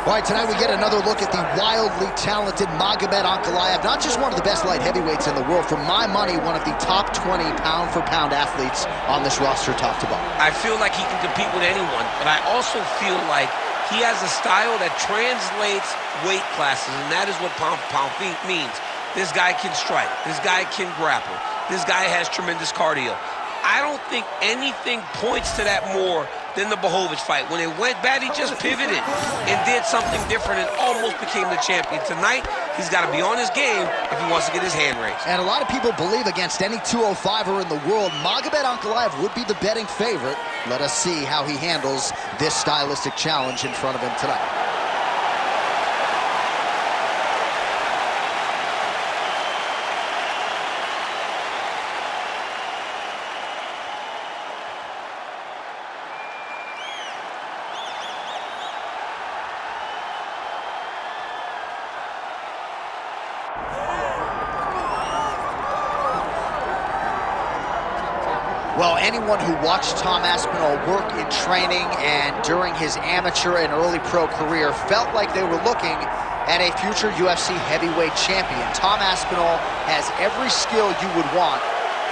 All right, tonight we get another look at the wildly talented Magomed Ankalaev, not just one of the best light heavyweights in the world, for my money, one of the top 20 pound-for-pound athletes on this roster, top to bottom. I feel like he can compete with anyone, but I also feel like he has a style that translates weight classes, and that is what pound-for-pound means. This guy can strike. This guy can grapple. This guy has tremendous cardio. I don't think anything points to that more than the Blachowicz fight. When it went bad, he just pivoted and did something different and almost became the champion. Tonight, he's got to be on his game if he wants to get his hand raised. And a lot of people believe against any 205er in the world, Magomed Ankalaev would be the betting favorite. Let us see how he handles this stylistic challenge in front of him tonight. Well, anyone who watched Tom Aspinall work in training and during his amateur and early pro career felt like they were looking at a future UFC heavyweight champion. Tom Aspinall has every skill you would want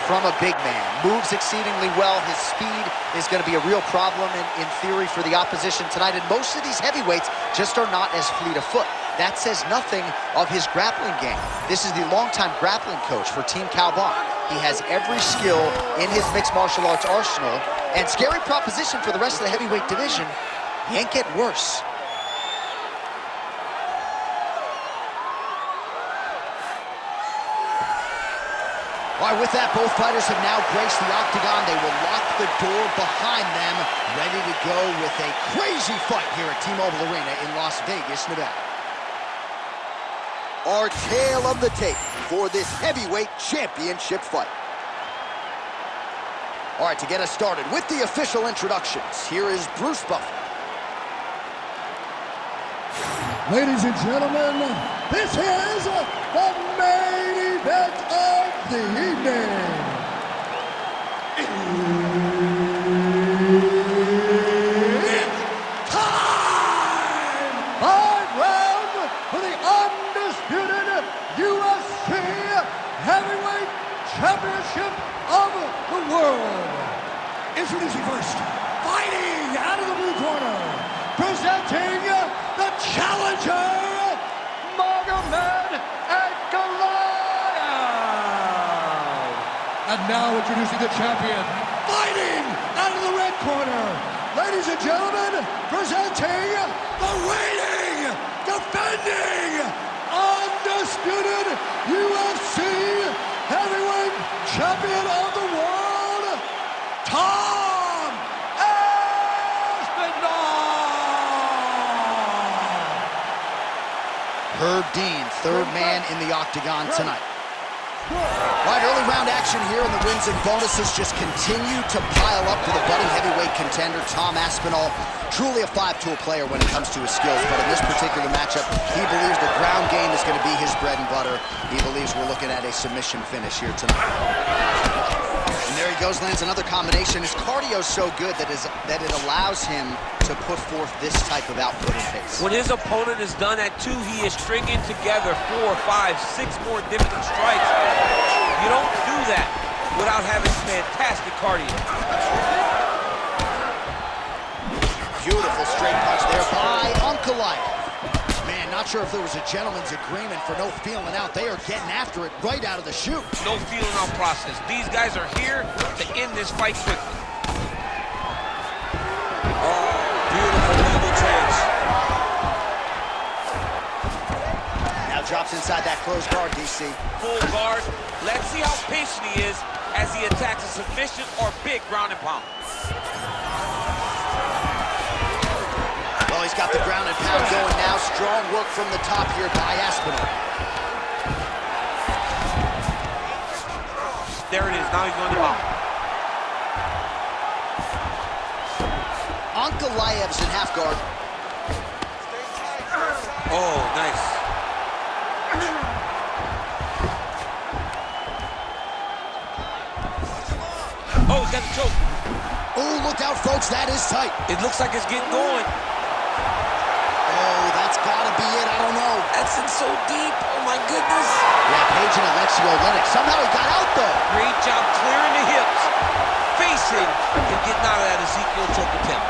from a big man. Moves exceedingly well. His speed is going to be a real problem in theory for the opposition tonight. And most of these heavyweights just are not as fleet of foot. That says nothing of his grappling game. This is the longtime grappling coach for Team Calbon. He has every skill in his mixed martial arts arsenal, and scary proposition for the rest of the heavyweight division. He ain't getting worse. All right, with that, both fighters have now graced the octagon. They will lock the door behind them, ready to go with a crazy fight here at T-Mobile Arena in Las Vegas, Nevada. Our tale of the tape for this heavyweight championship fight. All right, to get us started with the official introductions, here is Bruce Buffer. Ladies and gentlemen, this is the main event of the evening. It's time! 5 rounds for the undisputed UFC Heavyweight Championship of the world. Introducing first, fighting out of the blue corner, presenting the challenger, Magomed Ankalaev. And now introducing the champion, fighting out of the red corner, ladies and gentlemen, presenting the reigning, defending, undisputed UFC Heavyweight Champion of the world, Tom Aspinall. Herb Dean, third man in the octagon tonight. All right, early round action here, and the wins and bonuses just continue to pile up for the budding heavyweight contender, Tom Aspinall. Truly a 5-tool player when it comes to his skills, but in this particular matchup, he believes the ground game is going to be his bread and butter. He believes we're looking at a submission finish here tonight. And there he goes, lands another combination. His cardio's so good that it allows him to put forth this type of output and pace. When his opponent is done at 2, he is stringing together 4, 5, 6 more different strikes. You don't do that without having fantastic cardio. Beautiful straight punch there by Ankalaev. Man, not sure if there was a gentleman's agreement for no feeling out. They are getting after it right out of the chute. No feeling out process. These guys are here to end this fight quickly. Oh, beautiful double chance. Now drops inside that closed guard, DC. Full guard. Let's see how patient he is as he attacks a submission or big ground and pound. Well, he's got the ground and pound going now. Strong work from the top here by Aspinall. There it is. Now he's going to mount. Ankalaev's in half guard. Oh, nice. Oh, he's got the choke. Oh, look out, folks. That is tight. It looks like it's getting going. Oh, that's could be it. I don't know. That's in so deep. Oh, my goodness. Yeah, Page and Alexio Oleinik. Somehow he got out, though. Great job clearing the hips, facing, and getting out of that Ezekiel choke attempt.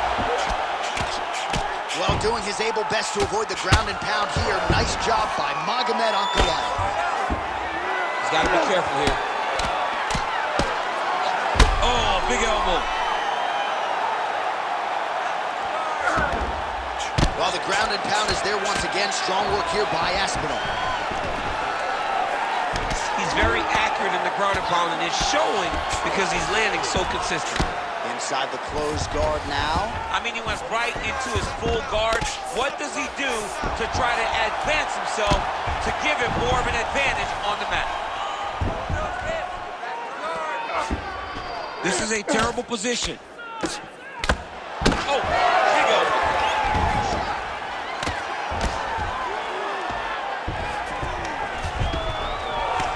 Well, doing his able best to avoid the ground and pound here. Nice job by Magomed Ankalaev. He's got to be careful here. Oh, big elbow. Well, the ground and pound is there once again. Strong work here by Aspinall. He's very accurate in the ground and pound, and it's showing because he's landing so consistently. Inside the closed guard now. I mean, he went right into his full guard. What does he do to try to advance himself to give him more of an advantage on the mat? This is a terrible position. Oh, big elbow.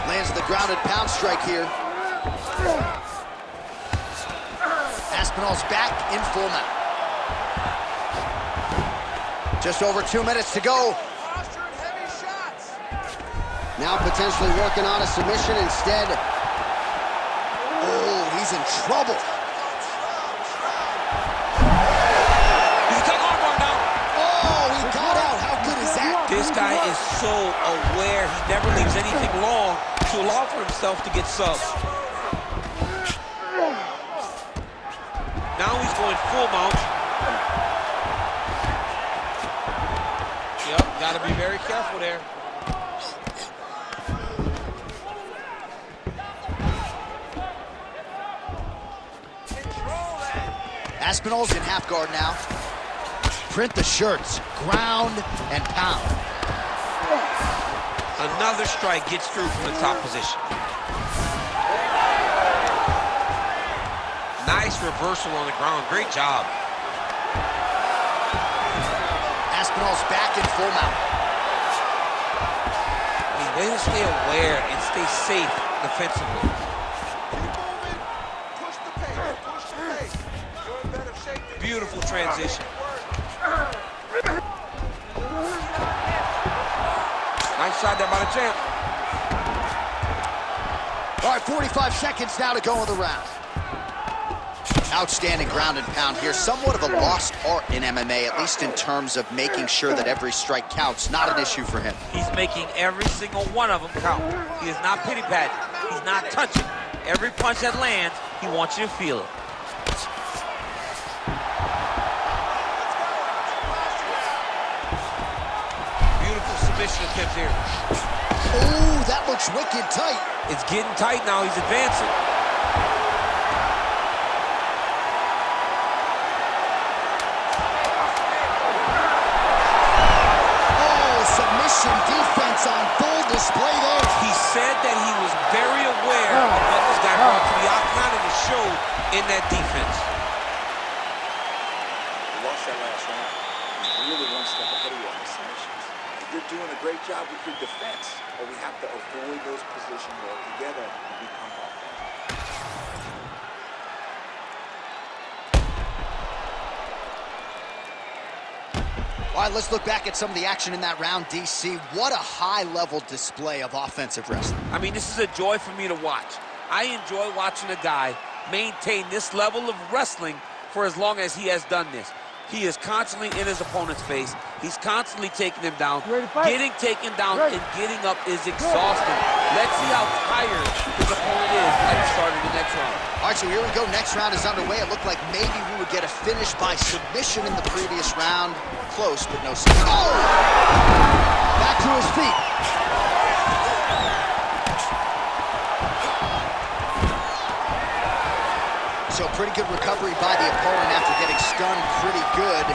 Lands the ground and pound strike here. Aspinall's back in full mount. Just over 2 minutes to go. Now potentially working on a submission instead. Oh, he's in trouble. He's taking armbar now. Oh, he got out. How good is that? This guy is so aware. He never leaves anything long to allow for himself to get subbed. Now he's going full mount. Yep, gotta be very careful there. Aspinall's in half guard now. Print the shirts, ground and pound. Another strike gets through from the top position. Nice reversal on the ground. Great job. Aspinall's back in full mount. I mean, way to stay aware and stay safe defensively. Beautiful transition. Nice shot there by the champ. All right, 45 seconds now to go in the round. Outstanding ground and pound here. Somewhat of a lost art in MMA, at least in terms of making sure that every strike counts. Not an issue for him. He's making every single one of them count. He is not pity-patting. He's not touching. Every punch that lands, he wants you to feel it. Beautiful submission attempt here. Oh, that looks wicked tight. It's getting tight now. He's advancing. Defense on full display there. He said that he was very aware of what this guy brought to the octagon, and it showed in that defense. You lost that last round. He's really one step ahead of you on the submissions. You're doing a great job with your defense, but we have to avoid those positions altogether and become offensive. All right, let's look back at some of the action in that round, DC. What a high-level display of offensive wrestling. I mean, this is a joy for me to watch. I enjoy watching a guy maintain this level of wrestling for as long as he has done this. He is constantly in his opponent's face. He's constantly taking him down. Getting taken down and getting up is exhausting. Let's see how tired his opponent is at the start of the next round. All right, so here we go. Next round is underway. It looked like maybe we would get a finish by submission in the previous round. Close, but no submission. Oh! Back to his feet. So pretty good recovery by the opponent after getting stunned pretty good.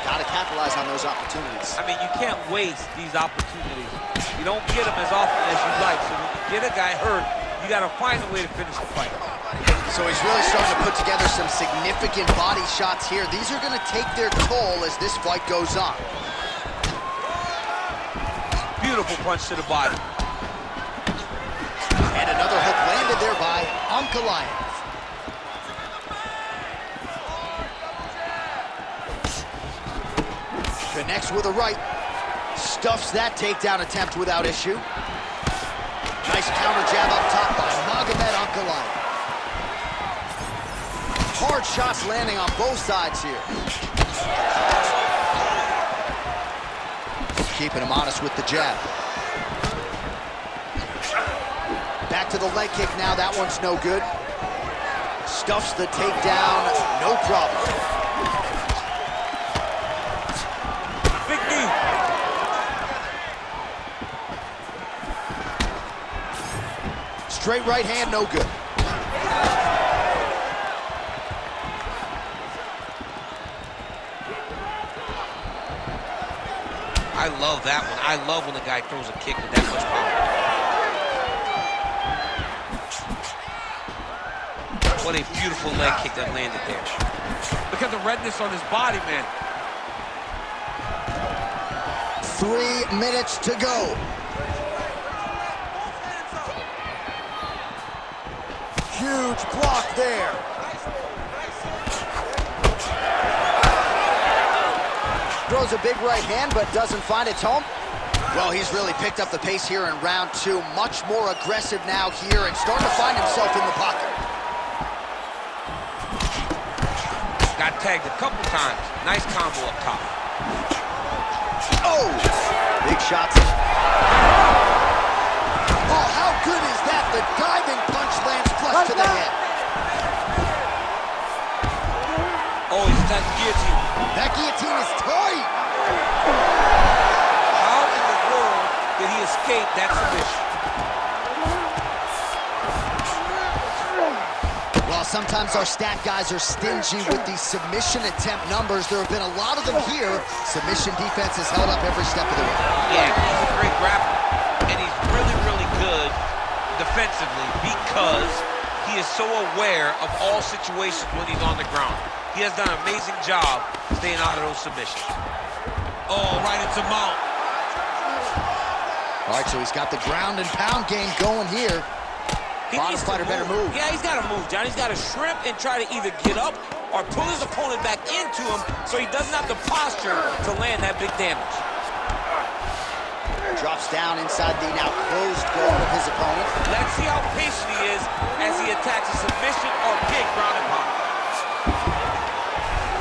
Got to capitalize on those opportunities. I mean, you can't waste these opportunities. You don't get them as often as you'd like. So when you get a guy hurt, you got to find a way to finish the fight. So he's really starting to put together some significant body shots here. These are going to take their toll as this fight goes on. Beautiful punch to the body. And another hook landed there by Ankalaev. Connects with a right. Stuffs that takedown attempt without issue. Nice counter jab up top by Magomed Ankalaev. Hard shots landing on both sides here. Keeping him honest with the jab. Back to the leg kick now. That one's no good. Stuffs the takedown, no problem. Big knee. Straight right hand, no good. I love that one. I love when the guy throws a kick with that much power. What a beautiful leg kick that landed there. Look at the redness on his body, man. 3 minutes to go. Huge block there. Throws a big right hand, but doesn't find its home. Well, he's really picked up the pace here in round 2. Much more aggressive now here and starting to find himself in the pocket. Got tagged a couple times. Nice combo up top. Oh! Big shots. Oh, how good is that? The diving punch lands flush to the head. Oh, he's attached the guillotine. That guillotine is tight. How in the world did he escape that submission? Well, sometimes our stat guys are stingy with these submission attempt numbers. There have been a lot of them here. Submission defense has held up every step of the way. Yeah, he's a great grappler, and he's really, really good defensively because he is so aware of all situations when he's on the ground. He has done an amazing job staying out of those submissions. Oh, right into mount. All right, so he's got the ground and pound game going here. Bottom fighter better move. Yeah, he's got to move, John. He's got to shrimp and try to either get up or pull his opponent back into him so he doesn't have the posture to land that big damage. Drops down inside the now closed guard of his opponent. Let's see how patient he is as he attacks a submission or kick ground and pound.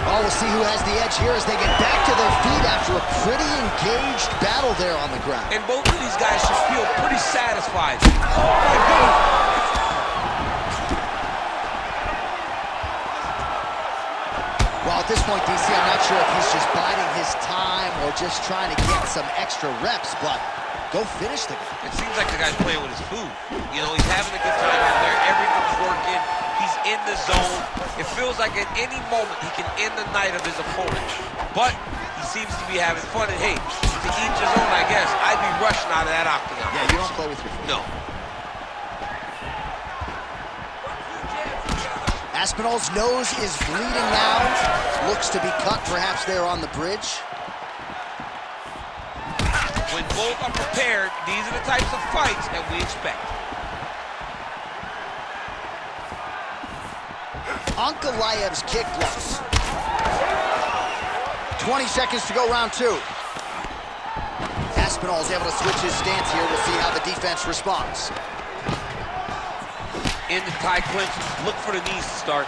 Oh, we'll see who has the edge here as they get back to their feet after a pretty engaged battle there on the ground. And both of these guys should feel pretty satisfied. Well, at this point, DC, I'm not sure if he's just biding his time or just trying to get some extra reps, but go finish the guy. It seems like the guy's playing with his food. You know, he's having a good time out there. Everything's working. He's in the zone. It feels like at any moment he can end the night of his opponent. But he seems to be having fun. And hey, to each his own, I guess. I'd be rushing out of that octagon. Yeah, you don't play with your food. No. Aspinall's nose is bleeding now. Looks to be cut, perhaps there on the bridge. When both are prepared, these are the types of fights that we expect. Ankalaev's kick blocks. 20 seconds to go, round 2. Aspinall is able to switch his stance here. We'll see how the defense responds. In the tie clinch, look for the knees to start.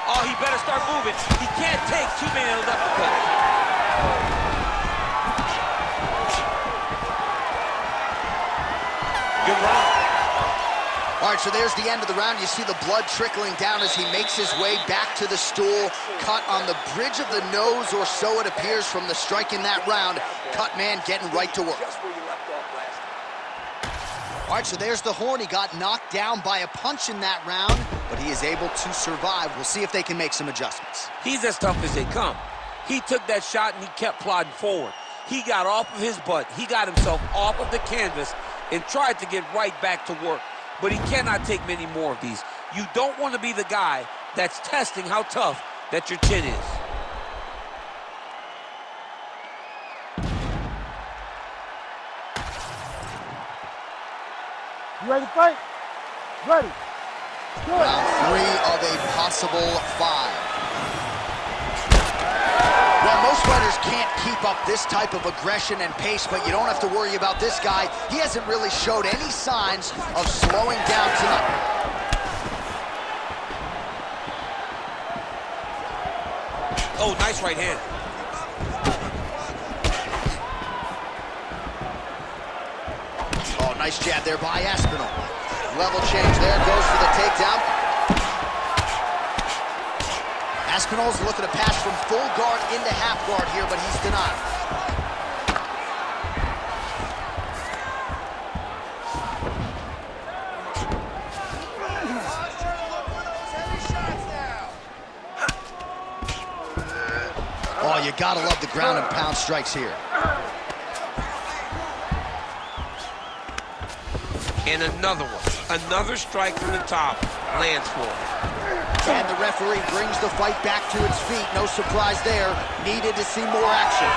Oh, he better start moving. He can't take too many of those uppercuts. Good round. All right, so there's the end of the round. You see the blood trickling down as he makes his way back to the stool. Cut on the bridge of the nose, or so it appears from the strike in that round. Cut man getting right to work. Just where you left off last time. All right, so there's the horn. He got knocked down by a punch in that round, but he is able to survive. We'll see if they can make some adjustments. He's as tough as they come. He took that shot and he kept plodding forward. He got off of his butt. He got himself off of the canvas and tried to get right back to work. But he cannot take many more of these. You don't want to be the guy that's testing how tough that your chin is. You ready to fight? Ready. Good. Round 3 of a possible 5. Well, most fighters can't keep up this type of aggression and pace, but you don't have to worry about this guy. He hasn't really showed any signs of slowing down tonight. Oh, nice right hand. Oh, nice jab there by Aspinall. Level change there, goes for the takedown. Aspinall's looking to pass from full guard into half guard here, but he's denied. Oh, you gotta love the ground and pound strikes here. And another one. Another strike from the top. Lands for him. And the referee brings the fight back to its feet. No surprise there. Needed to see more action.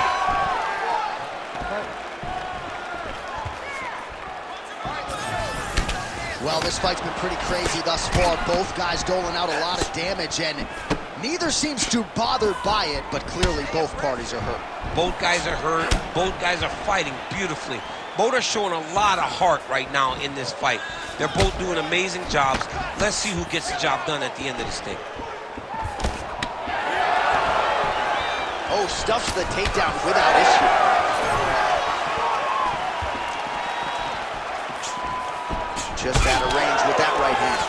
Well, this fight's been pretty crazy thus far. Both guys doling out a lot of damage, and neither seems too bothered by it, but clearly both parties are hurt. Both guys are hurt. Both guys are fighting beautifully. Both are showing a lot of heart right now in this fight. They're both doing amazing jobs. Let's see who gets the job done at the end of this thing. Oh, stuffs the takedown without issue. Just out of range with that right hand.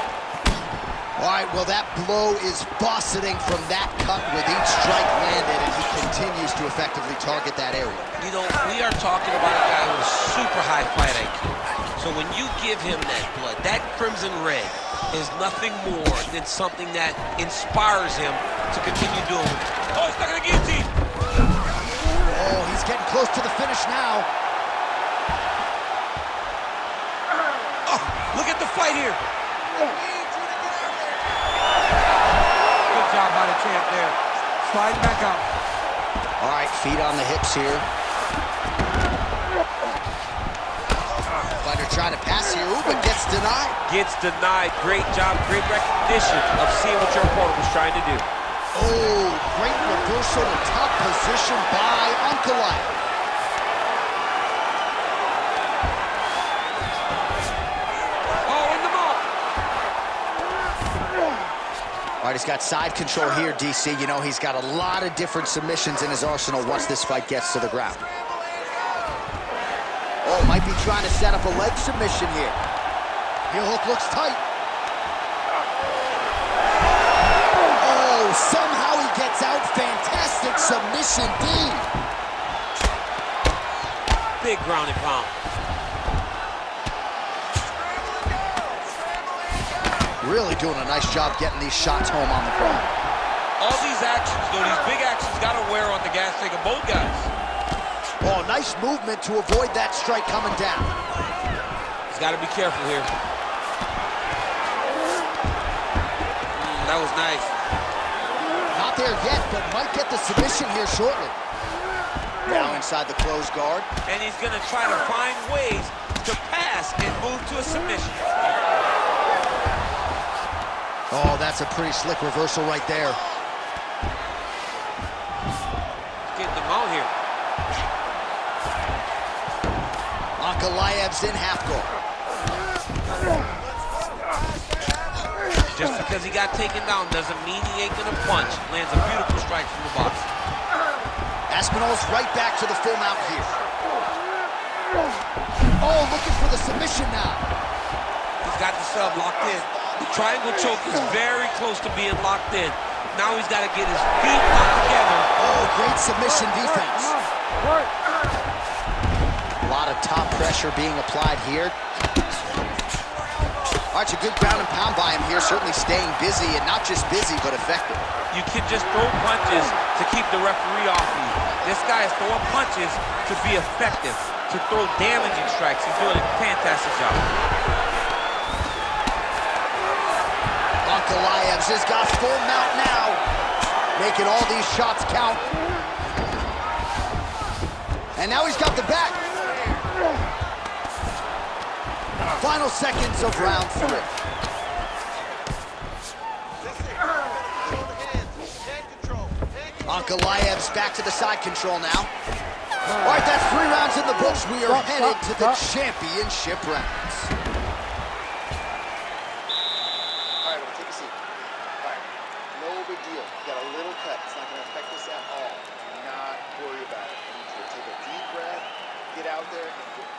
All right, well, that blow is buffeting from that cut with each strike landed, and he continues to effectively target that area. You know, we are talking about a guy with super high fight IQ. So when you give him that blood, that crimson red is nothing more than something that inspires him to continue doing it. Oh, he's not gonna guillotine. Oh, he's getting close to the finish now. Oh, look at the fight here. Good job by the champ there. Sliding back up. All right, feet on the hips here. Fighter trying to pass here, ooh, but gets denied. Gets denied. Great job, great recognition of seeing what your opponent was trying to do. Oh, great reversal to top position by Ankalaev. All right, he's got side control here, DC. You know, he's got a lot of different submissions in his arsenal once this fight gets to the ground. Oh, might be trying to set up a leg submission here. Heel hook looks tight. Oh, somehow he gets out. Fantastic submission, D. Big ground and pound. Really doing a nice job getting these shots home on the ground. All these actions, though, these big actions got to wear on the gas tank of both guys. Oh, nice movement to avoid that strike coming down. He's got to be careful here. That was nice. Not there yet, but might get the submission here shortly. Now inside the closed guard. And he's going to try to find ways to pass and move to a submission. Oh, that's a pretty slick reversal right there. Getting them out here. Ankalaev's in half guard. Just because he got taken down doesn't mean he ain't gonna punch. Lands a beautiful strike from the box. Aspinall's right back to the full mount here. Oh, looking for the submission now. He's got the sub locked in. The triangle choke is very close to being locked in. Now he's got to get his feet locked together. Oh, great submission defense. A lot of top pressure being applied here. All right, a good ground and pound by him here, certainly staying busy, and not just busy, but effective. You can just throw punches to keep the referee off you. This guy is throwing punches to be effective, to throw damaging strikes. He's doing a fantastic job. Ankalaev's has got full mount now, making all these shots count. And now he's got the back. Final seconds of round 3. Ankalaev's back to the side control now. All right, that's 3 rounds in the books. We are headed to the championship rounds. All right, we'll take a seat. All right, no big deal. You got a little cut. It's not going to affect us at all. Do not worry about it. I need you to take a deep breath, get out there, and get it.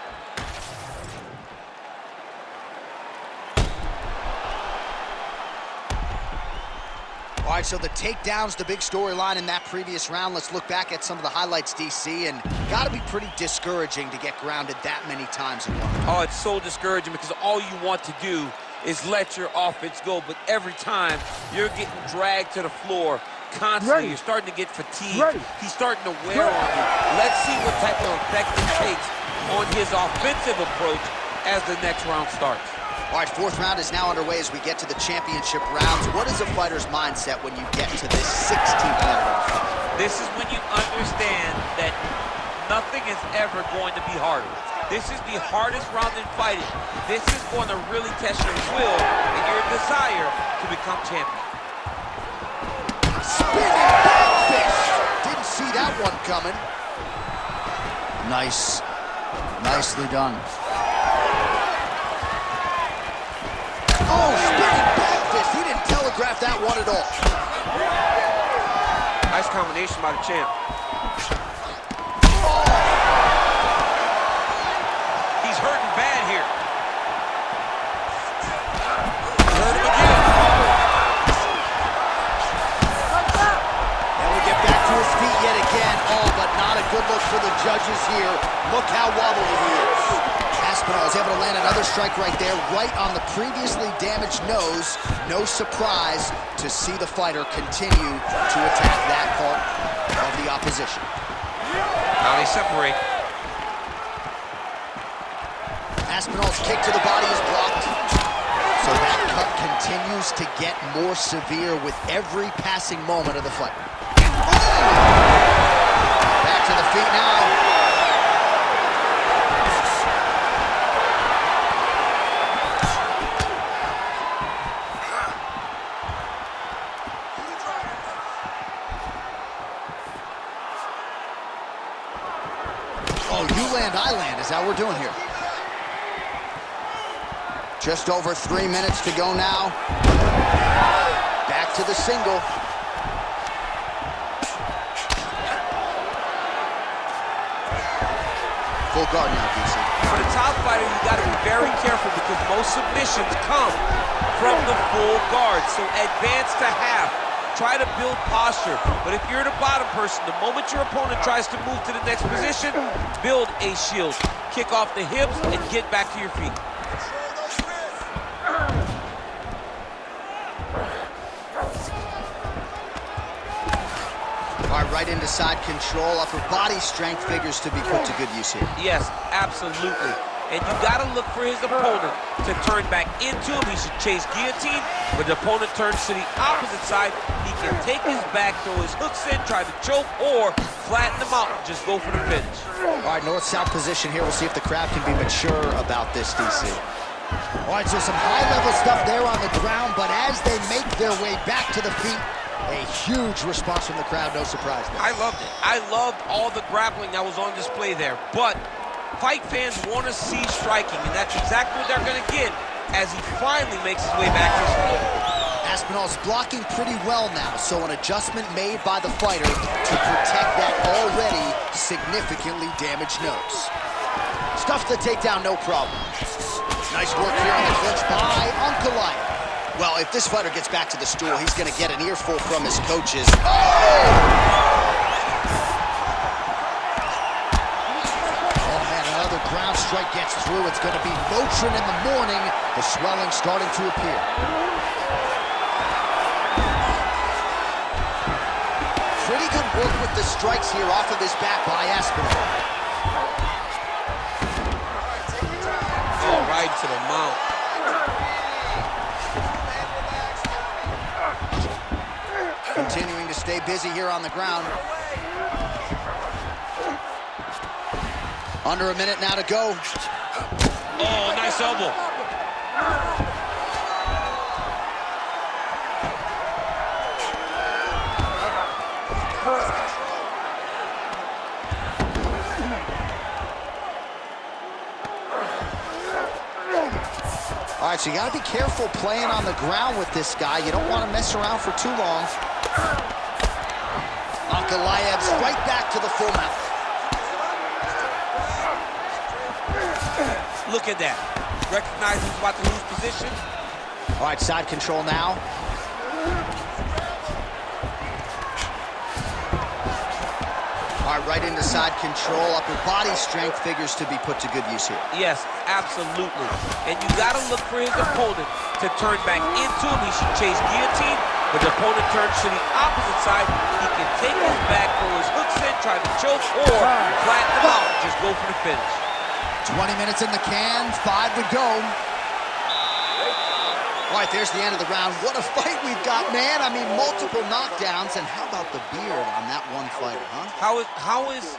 All right, so the takedown's the big storyline in that previous round. Let's look back at some of the highlights, DC, and got to be pretty discouraging to get grounded that many times in one. Oh, it's so discouraging because all you want to do is let your offense go, but every time you're getting dragged to the floor constantly, you're starting to get fatigued. He's starting to wear on you. Let's see what type of effect it takes on his offensive approach as the next round starts. All right, 4th round is now underway as we get to the championship rounds. What is a fighter's mindset when you get to this 16th level? This is when you understand that nothing is ever going to be harder. This is the hardest round in fighting. This is going to really test your will and your desire to become champion. Spinning back fist! Didn't see that one coming. Nice. Nicely done. Oh, spinning back fist. He didn't telegraph that one at all. Nice combination by the champ. He's hurting bad here. Hurt him again. And we get back to his feet yet again. Oh, but not a good look for the judges here. Look how wobbly he is. Aspinall is able to land another strike right there, right on the previously damaged nose. No surprise to see the fighter continue to attack that part of the opposition. Now they separate. Aspinall's kick to the body is blocked. So that cut continues to get more severe with every passing moment of the fight. Back to the feet now. Oh, you land, I land is how we're doing here. Just over 3 minutes to go now. Back to the single. Full guard now, DC. For the top fighter, you got to be very careful because most submissions come from the full guard. So advance to half. Try to build posture. But if you're the bottom person, the moment your opponent tries to move to the next position, build a shield. Kick off the hips and get back to your feet. All right, right into side control. Upper body strength figures to be put to good use here. Yes, absolutely. And you got to look for his opponent to turn back into him. He should chase guillotine. When the opponent turns to the opposite side, he can take his back, throw his hooks in, try to choke, or flatten him out and just go for the finish. All right, north-south position here. We'll see if the crowd can be mature about this, DC. All right, so some high-level stuff there on the ground, but as they make their way back to the feet, a huge response from the crowd, no surprise there. I loved it. I loved all the grappling that was on display there, but fight fans want to see striking, and that's exactly what they're going to get as he finally makes his way back to his feet. Aspinall's blocking pretty well now, so an adjustment made by the fighter to protect that already significantly damaged nose. Stuffs the takedown, no problem. Nice work here on the clinch by Ankalaev. Well, if this fighter gets back to the stool, he's going to get an earful from his coaches. Ground strike gets through. It's going to be Motrin in the morning. The swelling starting to appear. Pretty good work with the strikes here off of his back by Aspinall. Oh, right to the mount. Continuing to stay busy here on the ground. Under a minute now to go. Oh, nice elbow. right, so you got to be careful playing on the ground with this guy. You don't want to mess around for too long. Ankalaev's right back to the full mount. Look at that. Recognizes he's about to lose position. All right, side control now. All right, right into side control. Upper body strength figures to be put to good use here. Yes, absolutely. And you got to look for his opponent to turn back into him. He should chase guillotine, but the opponent turns to the opposite side. He can take his back, throw his hooks in, try to choke, or flatten him out. Just go for the finish. 20 minutes in the can, 5 to go. All right, there's the end of the round. What a fight we've got, man. I mean, multiple knockdowns. And how about the beard on that one fighter, huh? How is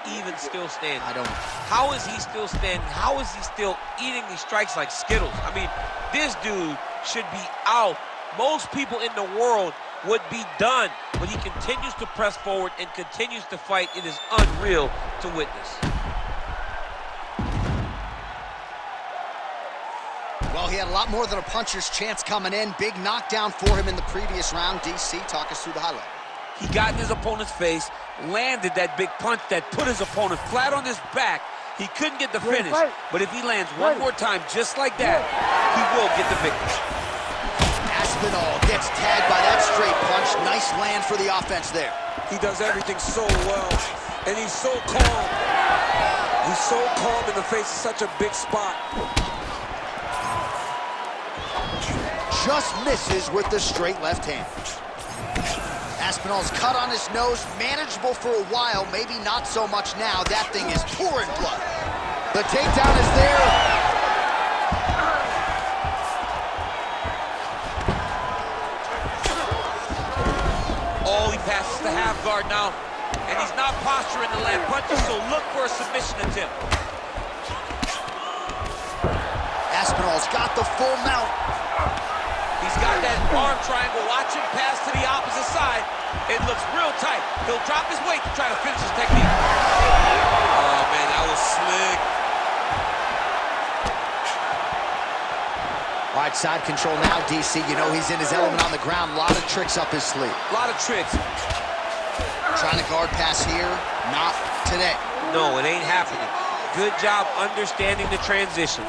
he even still standing? I don't know. How is he still standing? How is he still eating these strikes like Skittles? I mean, this dude should be out. Most people in the world would be done, but he continues to press forward and continues to fight. It is unreal to witness. Well, he had a lot more than a puncher's chance coming in. Big knockdown for him in the previous round. DC, talk us through the highlight. He got in his opponent's face, landed that big punch that put his opponent flat on his back. He couldn't get the finish, but if he lands one more time just like that, he will get the victory. Aspinall gets tagged by that straight punch. Nice land for the offense there. He does everything so well, and he's so calm. He's so calm in the face of such a big spot. Just misses with the straight left hand. Aspinall's cut on his nose, manageable for a while, maybe not so much now. That thing is pouring blood. The takedown is there. Oh, he passes the half guard now, and he's not posturing to land punches, so look for a submission attempt. Aspinall's got the full mount. He's got that arm triangle. Watch him pass to the opposite side. It looks real tight. He'll drop his weight to try to finish his technique. Oh, man, that was slick. All right, side control now, DC. You know he's in his element on the ground. A lot of tricks up his sleeve. A lot of tricks. Trying to guard pass here. Not today. No, it ain't happening. Good job understanding the transition.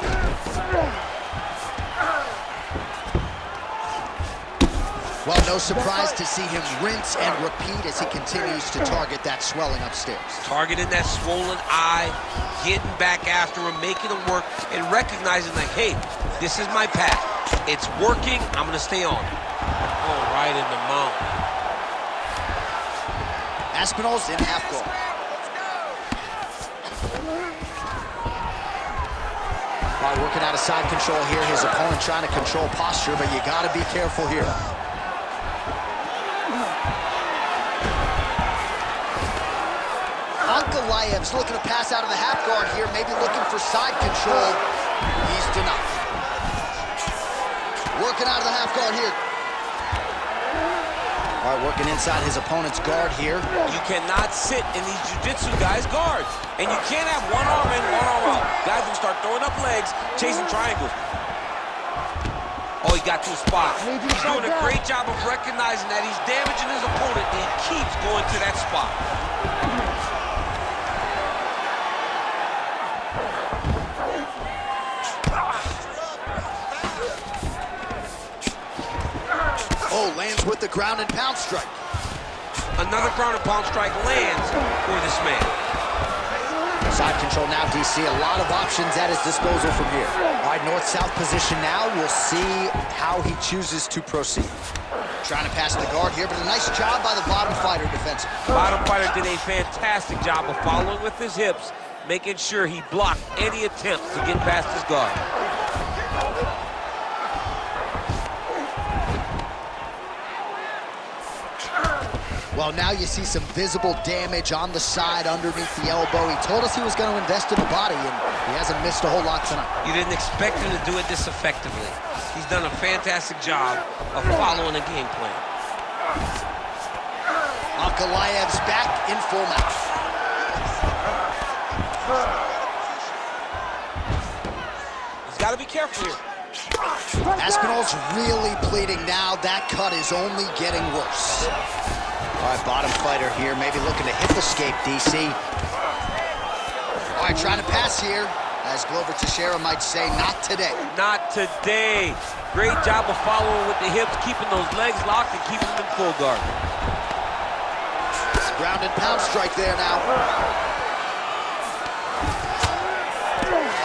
Well, no surprise to see him rinse and repeat as he continues to target that swelling upstairs. Targeting that swollen eye, getting back after him, making him work, and recognizing that, hey, this is my path. It's working. I'm going to stay on. Oh, right in the mount. Aspinall's in half guard. All right, working out of side control here. His opponent trying to control posture, but you got to be careful here. Ankalaev's looking to pass out of the half guard here, maybe looking for side control. He's denied. Working out of the half guard here. All right, working inside his opponent's guard here. You cannot sit in these jiu-jitsu guys' guards. And you can't have one arm in, one arm out. Guys will start throwing up legs, chasing triangles. Oh, he got to a spot. He's doing a great job of recognizing that he's damaging his opponent, and he keeps going to that spot. Oh, lands with the ground and pound strike. Another ground and pound strike lands for this man. Side control now, DC. A lot of options at his disposal from here. All right, north-south position now. We'll see how he chooses to proceed. Trying to pass the guard here, but a nice job by the bottom fighter defensively. Bottom fighter did a fantastic job of following with his hips, making sure he blocked any attempt to get past his guard. Well, now you see some visible damage on the side underneath the elbow. He told us he was going to invest in the body, and he hasn't missed a whole lot tonight. You didn't expect him to do it this effectively. He's done a fantastic job of following a game plan. Ankalaev's back in full mount. He's got to be careful here. Aspinall's really bleeding now. That cut is only getting worse. All right, bottom fighter here, maybe looking to hip escape, DC. All right, trying to pass here. As Glover Teixeira might say, not today. Not today. Great job of following with the hips, keeping those legs locked and keeping them in full guard. Ground and pound strike there now.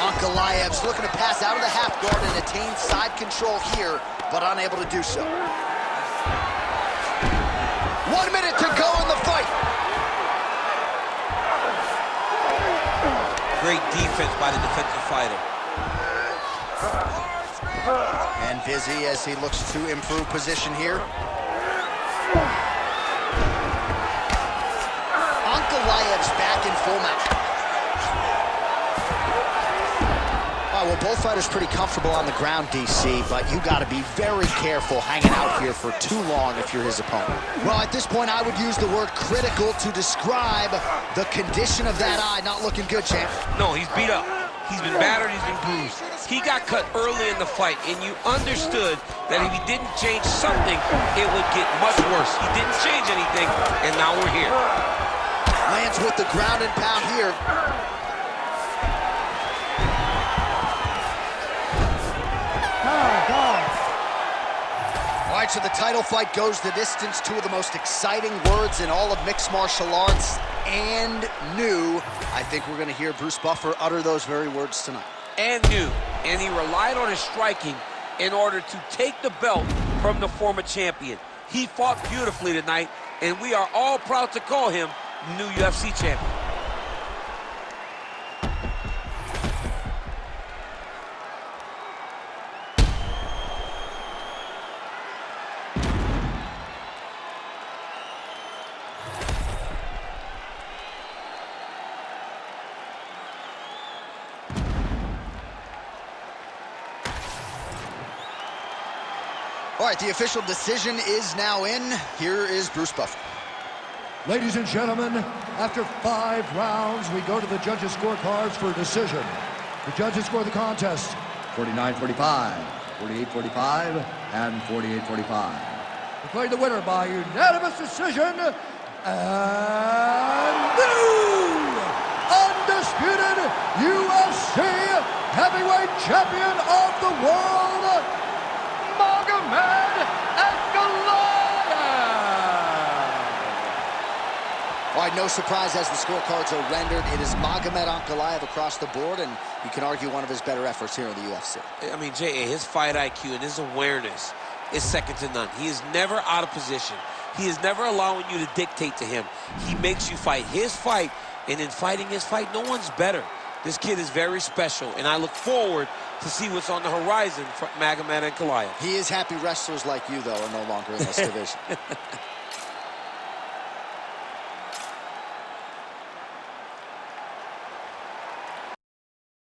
Ankalaev's looking to pass out of the half guard and attain side control here, but unable to do so. 1 minute to go in the fight. Great defense by the defensive fighter. And busy as he looks to improve position here. Ankalaev's back in full mount. All right, well, both fighters pretty comfortable on the ground, DC, but you got to be very careful hanging out here for too long if you're his opponent. Well, at this point, I would use the word critical to describe the condition of that eye. Not looking good, champ. No, he's beat up. He's been battered, he's been bruised. He got cut early in the fight, and you understood that if he didn't change something, it would get much worse. He didn't change anything, and now we're here. Lands with the ground and pound here. All right, so the title fight goes the distance. Two of the most exciting words in all of mixed martial arts, and new. I think we're going to hear Bruce Buffer utter those very words tonight. And new. And he relied on his striking in order to take the belt from the former champion. He fought beautifully tonight, and we are all proud to call him new UFC champion. All right, the official decision is now in. Here is Bruce Buffer. Ladies and gentlemen, after 5 rounds, we go to the judges' scorecards for a decision. The judges score the contest 49-45, 48-45, and 48-45. Declared the winner by unanimous decision, and new undisputed UFC heavyweight champion of the world, Magomed Ankalaev! All right, no surprise as the scorecards are rendered. It is Magomed Ankalaev across the board, and you can argue one of his better efforts here in the UFC. I mean, J.A., his fight IQ and his awareness is second to none. He is never out of position. He is never allowing you to dictate to him. He makes you fight his fight, and in fighting his fight, no one's better. This kid is very special, and I look forward to see what's on the horizon for Magomed Ankalaev. He is happy wrestlers like you, though, are no longer in this division.